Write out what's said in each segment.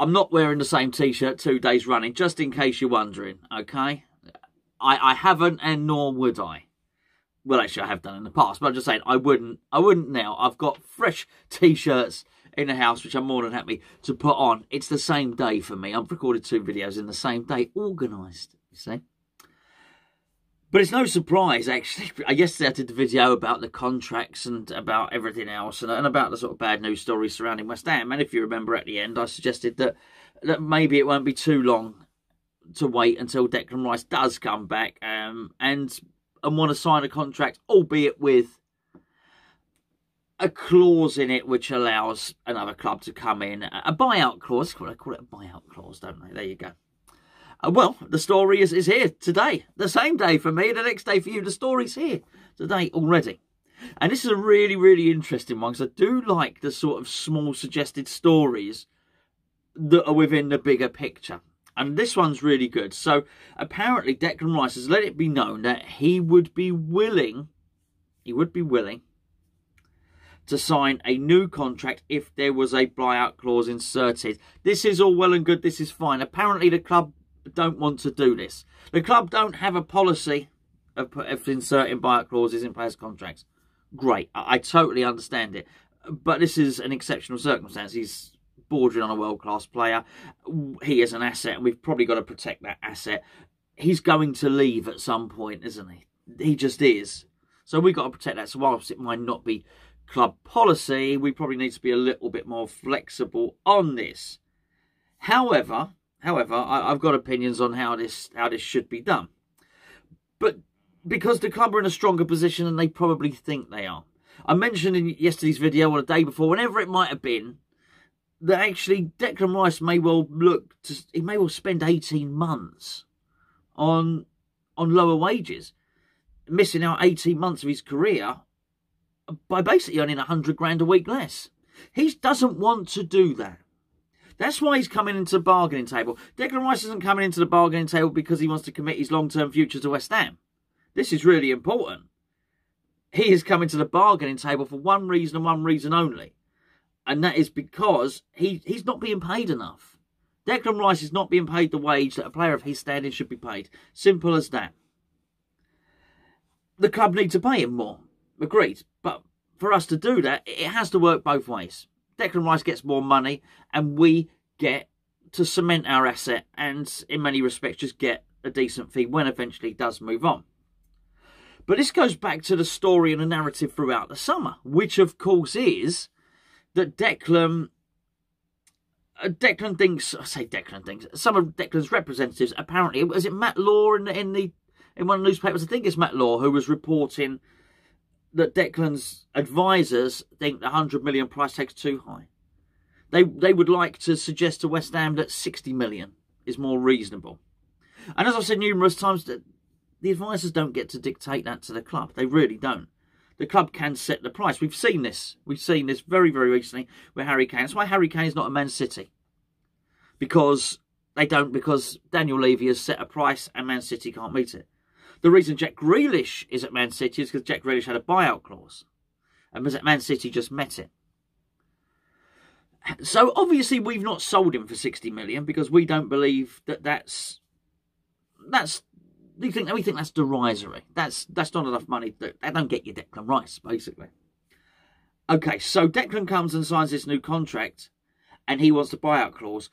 I'm not wearing the same T-shirt 2 days running, just in case you're wondering, okay? I haven't, and nor would I. Well, actually, I have done in the past, but I'm just saying I wouldn't now. I've got fresh T-shirts in the house, which I'm more than happy to put on. It's the same day for me. I've recorded 2 videos in the same day, organised, you see. But it's no surprise, actually. Yesterday I did the video about the contracts and about everything else and about the sort of bad news stories surrounding West Ham. And if you remember at the end, I suggested that maybe it won't be too long to wait until Declan Rice does come back and want to sign a contract, albeit with a clause in it which allows another club to come in. A buyout clause. They call it a buyout clause, don't they? There you go. Well, the story is here today. The same day for me, the next day for you. The story's here today already. And this is a really, really interesting one, because I do like the sort of small suggested stories that are within the bigger picture. And this one's really good. So apparently Declan Rice has let it be known that he would be willing to sign a new contract if there was a buyout clause inserted. This is all well and good. This is fine. Apparently the club don't want to do this. The club don't have a policy of inserting buyout clauses in players' contracts. Great. I totally understand it. But this is an exceptional circumstance. He's bordering on a world-class player. He is an asset, and we've probably got to protect that asset. He's going to leave at some point, isn't he? He just is. So we've got to protect that. So whilst it might not be club policy, we probably need to be a little bit more flexible on this. However, I've got opinions on how this should be done. But because the club are in a stronger position than they probably think they are. I mentioned in yesterday's video or the day before, whenever it might have been, that actually Declan Rice may well spend 18 months on lower wages, missing out 18 months of his career by basically earning 100 grand a week less. He doesn't want to do that. That's why he's coming into the bargaining table. Declan Rice isn't coming into the bargaining table because he wants to commit his long-term future to West Ham. This is really important. He is coming to the bargaining table for one reason and one reason only. And that is because he's not being paid enough. Declan Rice is not being paid the wage that a player of his standing should be paid. Simple as that. The club need to pay him more. Agreed. But for us to do that, it has to work both ways. Declan Rice gets more money and we get to cement our asset and in many respects just get a decent fee when eventually he does move on. But this goes back to the story and the narrative throughout the summer, which of course is that Declan thinks, some of Declan's representatives, apparently, was it Matt Law in one of the newspapers? I think it's Matt Law who was reporting that Declan's advisors think the 100 million price tag's too high. They would like to suggest to West Ham that 60 million is more reasonable. And as I've said numerous times, that the advisors don't get to dictate that to the club. They really don't. The club can set the price. We've seen this. We've seen this very, very recently with Harry Kane. That's why Harry Kane is not a Man City. Because Daniel Levy has set a price and Man City can't meet it. The reason Jack Grealish is at Man City is because Jack Grealish had a buyout clause. And Man City just met it. So obviously we've not sold him for 60 million because we don't believe that we think that's derisory. That's not enough money. That don't get you Declan Rice, basically. Okay, so Declan comes and signs this new contract and he wants the buyout clause.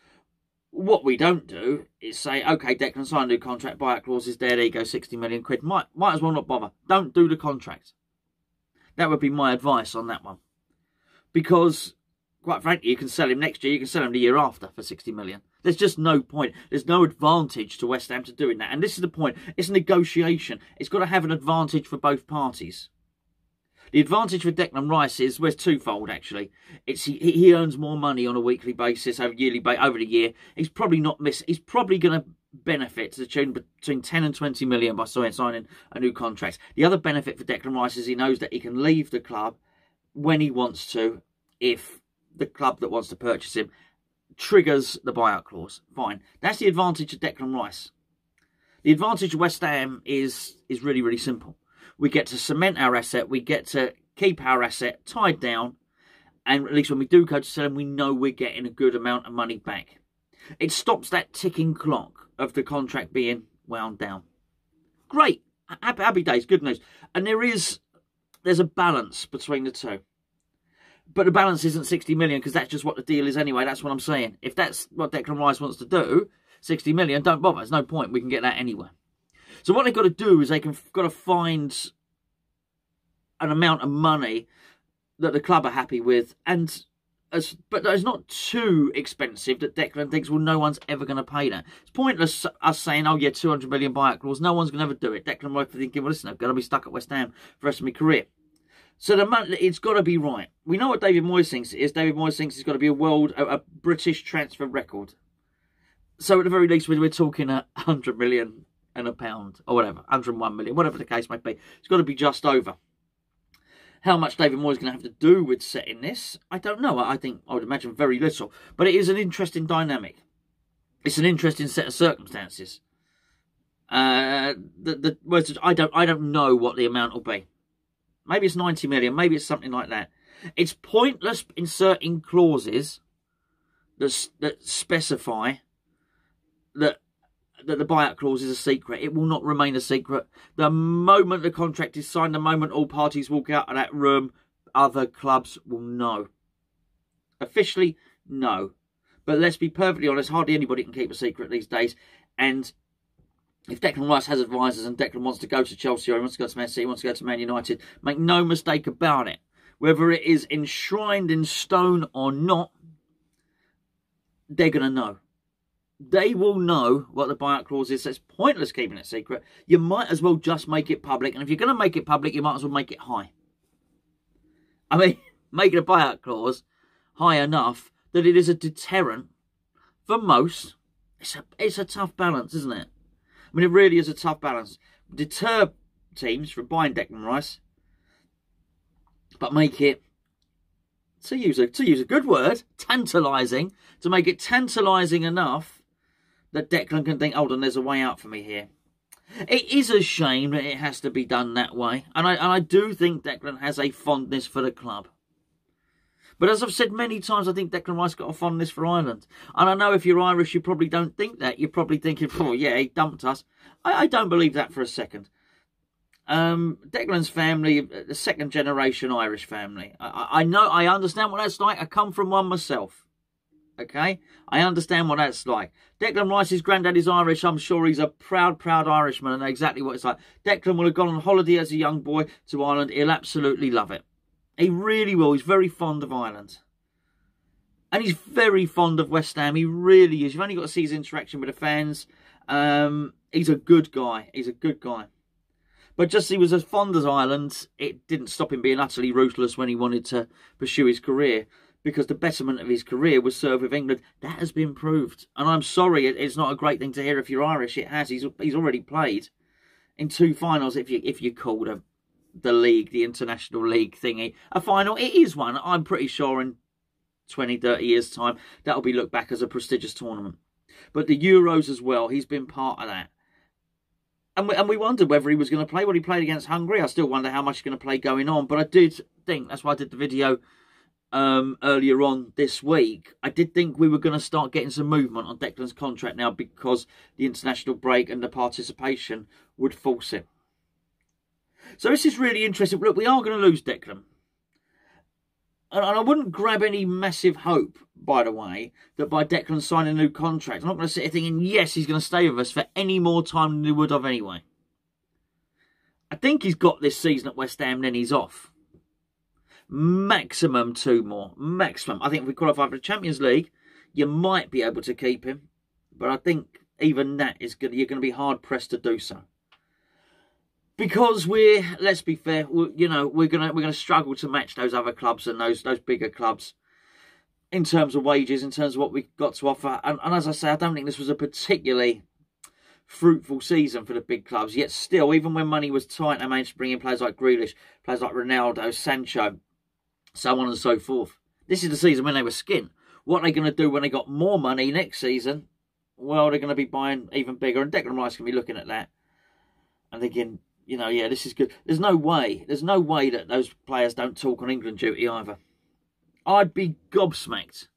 What we don't do is say, okay, Declan, sign a new contract, buyout clause is there you go, 60 million quid. Might as well not bother. Don't do the contract. That would be my advice on that one. Because, quite frankly, you can sell him next year, you can sell him the year after for 60 million. There's just no point. There's no advantage to West Ham to doing that. And this is the point. It's a negotiation. It's got to have an advantage for both parties. The advantage for Declan Rice is, well, it's twofold, actually. He earns more money on a weekly basis, over the year. He's probably going to benefit to the tune between 10 and 20 million by signing a new contract. The other benefit for Declan Rice is he knows that he can leave the club when he wants to, if the club that wants to purchase him triggers the buyout clause. Fine. That's the advantage of Declan Rice. The advantage of West Ham is really, really simple. We get to cement our asset. We get to keep our asset tied down. And at least when we do go to sell him, we know we're getting a good amount of money back. It stops that ticking clock of the contract being wound down. Great. Happy days. Good news. And there's a balance between the two. But the balance isn't 60 million because that's just what the deal is anyway. That's what I'm saying. If that's what Declan Rice wants to do, 60 million, don't bother. There's no point. We can get that anyway. So what they've got to do is they've got to find an amount of money that the club are happy with, but it's not too expensive that Declan thinks, well, no one's ever going to pay that. It's pointless us saying, oh yeah, 200 million buyout clause. No one's going to ever do it. Declan Rice thinking, well, listen, I've got to be stuck at West Ham for the rest of my career. So it's got to be right. We know what David Moyes thinks it is. David Moyes thinks it's got to be a British transfer record. So at the very least, we're talking 100 million and a pound, or whatever, 101 million, whatever the case may be. It's got to be just over. How much David Moyes is going to have to do with setting this, I don't know. I would imagine very little. But it is an interesting dynamic. It's an interesting set of circumstances. I don't know what the amount will be. Maybe it's 90 million. Maybe it's something like that. It's pointless inserting clauses that specify that the buyout clause is a secret. It will not remain a secret. The moment the contract is signed, the moment all parties walk out of that room, other clubs will know. Officially, no. But let's be perfectly honest, hardly anybody can keep a secret these days. And if Declan Rice has advisors and Declan wants to go to Chelsea or he wants to go to Man City, he wants to go to Man United, make no mistake about it. Whether it is enshrined in stone or not, they're going to know. They will know what the buyout clause is. So it's pointless keeping it secret. You might as well just make it public. And if you're going to make it public, you might as well make it high. I mean, make a buyout clause high enough that it is a deterrent for most. It's a tough balance, isn't it? I mean, it really is a tough balance. Deter teams from buying Declan Rice, but make it, to use a good word, tantalising, to make it tantalising enough that Declan can think, hold on, there's a way out for me here. It is a shame that it has to be done that way. And I do think Declan has a fondness for the club. But as I've said many times, I think Declan Rice got a fondness for Ireland. And I know if you're Irish, you probably don't think that. You're probably thinking, oh, yeah, he dumped us. I don't believe that for a second. Declan's family, the second generation Irish family. I understand what that's like. I come from one myself. Okay? I understand what that's like. Declan Rice's granddad is Irish. I'm sure he's a proud, proud Irishman and know exactly what it's like. Declan will have gone on holiday as a young boy to Ireland. He'll absolutely love it. He really will. He's very fond of Ireland. And he's very fond of West Ham. He really is. You've only got to see his interaction with the fans. He's a good guy. He's a good guy. But just he was as fond as Ireland, it didn't stop him being utterly ruthless when he wanted to pursue his career. Because the betterment of his career was served with England. That has been proved. And I'm sorry, it's not a great thing to hear if you're Irish. It has. He's already played in 2 finals, if you call them. The league, the international league thingy, a final. It is one. I'm pretty sure in 20, 30 years' time, that'll be looked back as a prestigious tournament. But the Euros as well, he's been part of that. And we wondered whether he was going to play. Well, he played against Hungary. I still wonder how much he's going to play going on. But I did think, that's why I did the video earlier on this week, I did think we were going to start getting some movement on Declan's contract now because the international break and the participation would force it. So this is really interesting. Look, we are going to lose Declan. And I wouldn't grab any massive hope, by the way, that by Declan signing a new contract, I'm not going to sit here thinking, yes, he's going to stay with us for any more time than he would have anyway. I think he's got this season at West Ham, then he's off. Maximum 2 more. Maximum. I think if we qualify for the Champions League, you might be able to keep him. But I think even that is good. You're going to be hard-pressed to do so. Because let's be fair, we're gonna struggle to match those other clubs and those bigger clubs in terms of wages, in terms of what we've got to offer. And as I say, I don't think this was a particularly fruitful season for the big clubs. Yet still, even when money was tight, they managed to bring in players like Grealish, players like Ronaldo, Sancho, so on and so forth. This is the season when they were skint. What are they going to do when they got more money next season? Well, they're going to be buying even bigger. And Declan Rice can be looking at that and thinking, yeah, this is good. There's no way that those players don't talk on England duty either. I'd be gobsmacked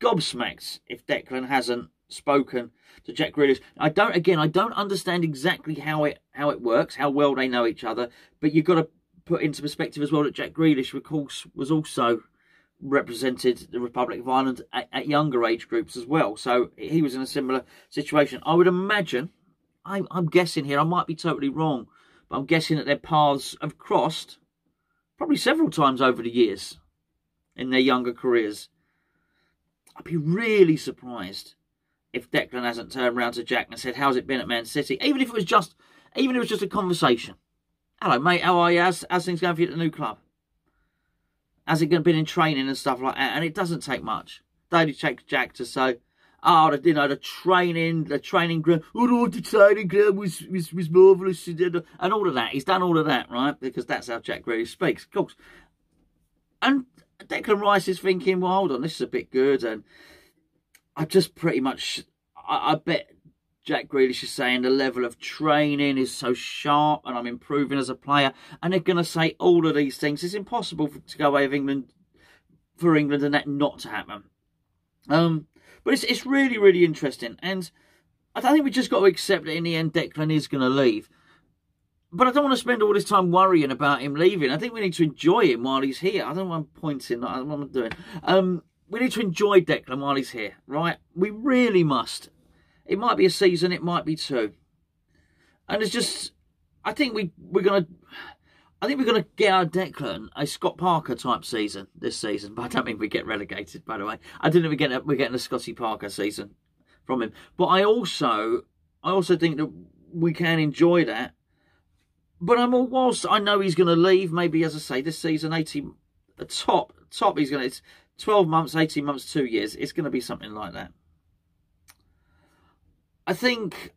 gobsmacked if Declan hasn't spoken to Jack Grealish. I don't understand exactly how it works, how well they know each other, but you've got to put into perspective as well that Jack Grealish, of course, was also represented the Republic of Ireland at younger age groups as well. So he was in a similar situation. I would imagine, I'm guessing here, I might be totally wrong, but I'm guessing that their paths have crossed probably several times over the years in their younger careers. I'd be really surprised if Declan hasn't turned around to Jack and said, "How's it been at Man City?" Even if it was just a conversation. "Hello, mate. How are you? How's things going for you at the new club? Has it been in training and stuff like that?" And it doesn't take much. They only take Jack to say, "Oh, the training ground. Oh, the training ground was marvellous," and all of that. He's done all of that, right? Because that's how Jack really speaks, of course. And Declan Rice is thinking, "Well, hold on, this is a bit good," and I just pretty much, I bet Jack Grealish is saying the level of training is so sharp and I'm improving as a player. And they're going to say all of these things. It's impossible to go away with England, for England and that not to happen. But it's really, really interesting. And I think we've just got to accept that in the end, Declan is going to leave. But I don't want to spend all this time worrying about him leaving. I think we need to enjoy him while he's here. I don't know what I'm pointing, I don't know what I'm doing. We need to enjoy Declan while he's here, right? We really must. It might be a season, it might be two. And it's just, I think we're gonna get our Declan a Scott Parker type season this season. But I don't think we get relegated, by the way. I don't think we're getting a Scotty Parker season from him. But I also think that we can enjoy that. But whilst I know he's going to leave, maybe, as I say, this season, top, he's going to, it's 12 months, 18 months, 2 years. It's going to be something like that. I think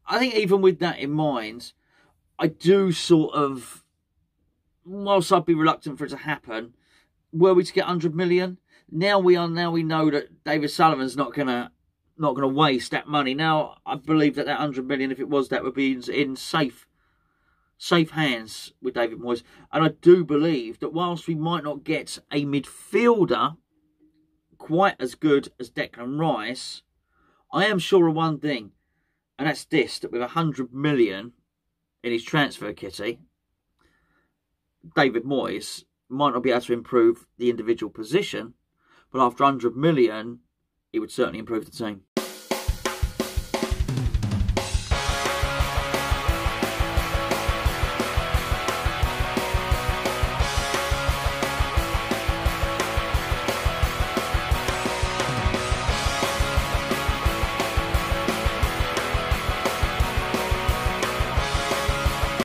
even with that in mind, I do sort of, whilst I'd be reluctant for it to happen, were we to get 100 million, now we know that David Sullivan's not gonna waste that money. Now I believe that 100 million, if it was that, would be in safe hands with David Moyes. And I do believe that whilst we might not get a midfielder quite as good as Declan Rice, I am sure of one thing, and that's this, that with 100 million in his transfer kitty, David Moyes might not be able to improve the individual position, but after 100 million, he would certainly improve the team.